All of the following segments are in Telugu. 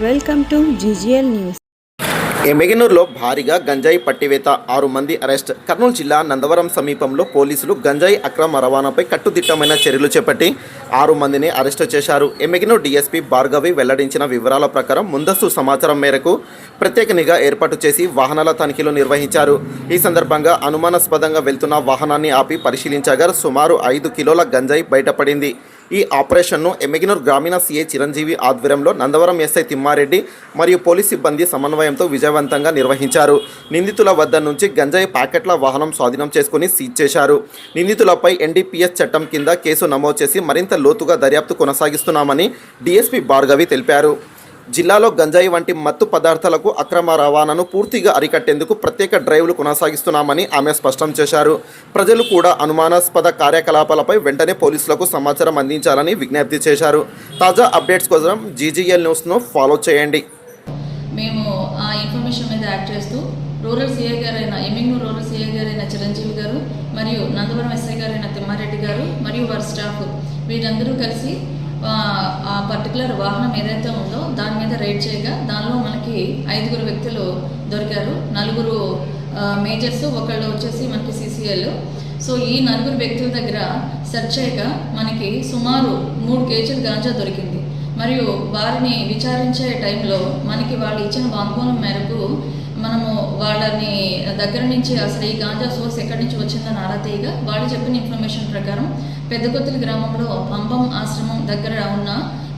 Welcome to GGL news. ఎమ్మెగనూరులో భారీగా గంజాయి పట్టివేత, 6 మంది అరెస్ట్. కర్నూలు జిల్లా నందవరం సమీపంలో పోలీసులు గంజాయి అక్రమ రవాణాపై కట్టుదిట్టమైన చర్యలు చేపట్టి 6 మందిని అరెస్టు చేశారు. ఎమ్మెగనూరు డీఎస్పీ భార్గవి వెల్లడించిన వివరాల ప్రకారం ముందస్తు సమాచారం మేరకు ప్రత్యేక నిఘా ఏర్పాటు చేసి వాహనాల తనిఖీలు నిర్వహించారు. ఈ సందర్భంగా అనుమానాస్పదంగా వెళ్తున్న వాహనాన్ని ఆపి పరిశీలించగా సుమారు 5 కిలోల గంజాయి బయటపడింది. ఈ ఆపరేషన్ను ఎమ్మెగనూరు గ్రామీణ సీఐ చిరంజీవి ఆధ్వర్యంలో నందవరం ఎస్ఐ తిమ్మారెడ్డి మరియు పోలీస్ సిబ్బంది సమన్వయంతో విజయవంతంగా నిర్వహించారు. నిందితుల వద్ద నుంచి గంజాయి ప్యాకెట్ల వాహనం స్వాధీనం చేసుకుని సీజ్ చేశారు. నిందితులపై ఎన్డీపీఎస్ చట్టం కింద కేసు నమోదు చేసి మరింత లోతుగా దర్యాప్తు కొనసాగిస్తున్నామని డీఎస్పీ భార్గవి తెలిపారు. జిల్లాలో గంజాయి వంటి మత్తు పదార్థాలకు అక్రమ రవాణాను పూర్తిగా అరికట్టేందుకు ప్రత్యేక డ్రైవ్లు కొనసాగిస్తున్నామని ఆమె స్పష్టం చేశారు. ప్రజలు కూడా అనుమానాస్పద కార్యకలాపాలపై వెంటనే పోలీసులకు సమాచారం అందించాలని విజ్ఞప్తి చేశారు. తాజా అప్డేట్స్ కోసం జీజీఎల్ న్యూస్ను ఫాలో చేయండి. మేము ఆ ఇన్ఫర్మేషన్ మీద యాక్ట్ చేస్తూ రూరల్ సీఐ గారైన ఎమ్మెగనూరు రూరల్ సీఐ గారైన చిరంజీవి గారు మరియు నందవరం ఎస్ఐ గారైన తిమ్మారెడ్డి గారు మరియు వారి స్టాఫ్ వీరందరూ కలిసి ఆ పర్టికులర్ వాహనం ఏదైతే ఉందో దాని మీద రైడ్ చేయగా దానిలో మనకి 5 వ్యక్తులు దొరికారు. 4 మేజర్స్, ఒకళ్ళు వచ్చేసి మనకి CCL. సో ఈ 4 వ్యక్తుల దగ్గర సెర్చ్ చేయగా మనకి సుమారు 3 కేజీల గాంజా దొరికింది. మరియు వారిని విచారించే టైంలో మనకి వాళ్ళు ఇచ్చిన వాంగ్మూలం మేరకు మనము వాళ్ళని దగ్గర నుంచి అసలు ఈ గాంజా సోర్స్ ఎక్కడి నుంచి వచ్చిందని ఆరా తీయగా వాళ్ళు చెప్పిన ఇన్ఫర్మేషన్ ప్రకారం పెద్దకొత్తిలి గ్రామంలో పంపం ఆశ్రమం దగ్గర ఉన్న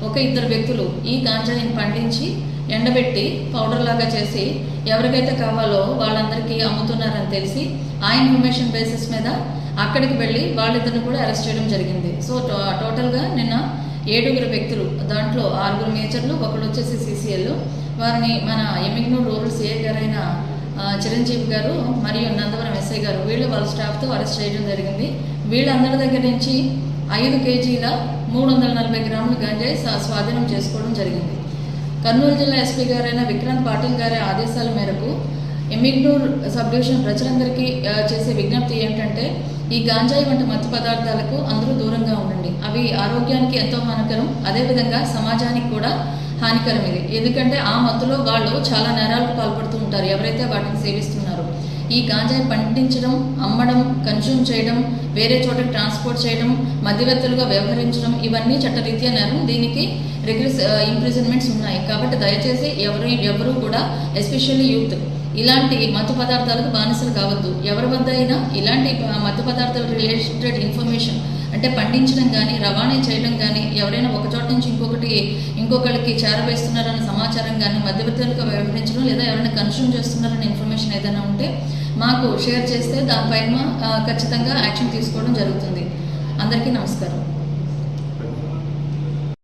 1-2 వ్యక్తులు ఈ గాంజాని పండించి ఎండబెట్టి పౌడర్ లాగా చేసి ఎవరికైతే కావాలో వాళ్ళందరికీ అమ్ముతున్నారని తెలిసి ఆ ఇన్ఫర్మేషన్ బేసిస్ మీద అక్కడికి వెళ్ళి వాళ్ళిద్దరిని కూడా అరెస్ట్ చేయడం జరిగింది. సో టోటల్గా నిన్న 7 వ్యక్తులు, దాంట్లో 6 మేజర్లు, ఒకళ్ళు వచ్చేసి CCL. వారిని మన ఎమ్మెగనూరు రూరల్ సీఐ గారైన చిరంజీవి గారు మరియు నందవరం ఎస్ఐ గారు వాళ్ళ స్టాఫ్తో అరెస్ట్ చేయడం జరిగింది. వీళ్ళందరి దగ్గర నుంచి 5 కేజీల 340 గ్రాముల గంజాయి స్వాధీనం చేసుకోవడం జరిగింది. కర్నూలు జిల్లా ఎస్పీ గారైన విక్రాంత్ పాటిల్ గారి ఆదేశాల మేరకు ఎమ్మెగనూరు సబ్ డివిజన్ ప్రజలందరికీ చేసే విజ్ఞప్తి ఏంటంటే ఈ గాంజాయి వంటి మత్తు పదార్థాలకు అందరూ దూరంగా ఉండండి. అవి ఆరోగ్యానికి ఎంతో హానికరం, అదేవిధంగా సమాజానికి కూడా హానికరం. ఇది ఎందుకంటే ఆ మత్తులో వాళ్ళు చాలా నేరాలకు పాల్పడుతూ ఉంటారు ఎవరైతే వాటిని సేవిస్తున్నారో. ఈ గాంజాయి పండించడం, అమ్మడం, కన్జ్యూమ్ చేయడం, వేరే చోట ట్రాన్స్పోర్ట్ చేయడం, మధ్యవర్తులుగా వ్యవహరించడం ఇవన్నీ చట్టరీత్యా నేరం. దీనికి ఇంప్రిజన్మెంట్స్ ఉన్నాయి. కాబట్టి దయచేసి ఎవరు కూడా ఎస్పెషల్లీ యూత్ ఇలాంటి మత్తు పదార్థాలకు బానిసలు కావద్దు. ఎవరి వద్ద అయినా ఇలాంటి మత్తు పదార్థాల రిలేటెడ్ ఇన్ఫర్మేషన్ అంటే పండించడం కానీ రవాణా చేయడం కానీ ఎవరైనా ఒక చోట నుంచి ఇంకొకరికి చేరవేస్తున్నారన్న సమాచారం కానీ మధ్యవర్తులుగా వ్యవహరించడం లేదా ఎవరైనా కన్స్యూమ్ చేస్తున్నారన్న ఇన్ఫర్మేషన్ ఏదైనా ఉంటే మాకు షేర్ చేస్తే దానిపైన ఖచ్చితంగా యాక్షన్ తీసుకోవడం జరుగుతుంది. అందరికీ నమస్కారం.